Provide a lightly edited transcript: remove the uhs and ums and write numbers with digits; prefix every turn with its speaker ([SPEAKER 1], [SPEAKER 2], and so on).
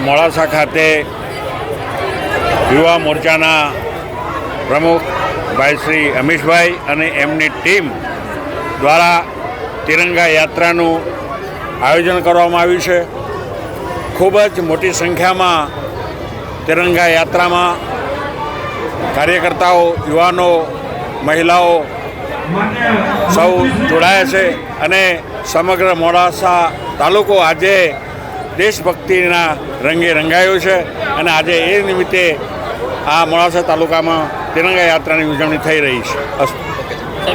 [SPEAKER 1] મોડાસા ખાતે યુવા મોરચાના પ્રમુખ ભાઈ શ્રી અમીશભાઈ અને એમની ટીમ દ્વારા તિરંગા યાત્રાનું આયોજન કરવામાં આવ્યું છે. ખૂબ જ મોટી સંખ્યામાં તિરંગા યાત્રામાં કાર્યકર્તાઓ, યુવાનો, મહિલાઓ સૌ જોડાયા છે અને સમગ્ર મોડાસા તાલુકો આજે દેશભક્તિના રંગે રંગાયો છે અને આજે એ નિમિત્તે આ મોડાસા તાલુકામાં તિરંગા યાત્રાની ઉજવણી થઈ રહી છે.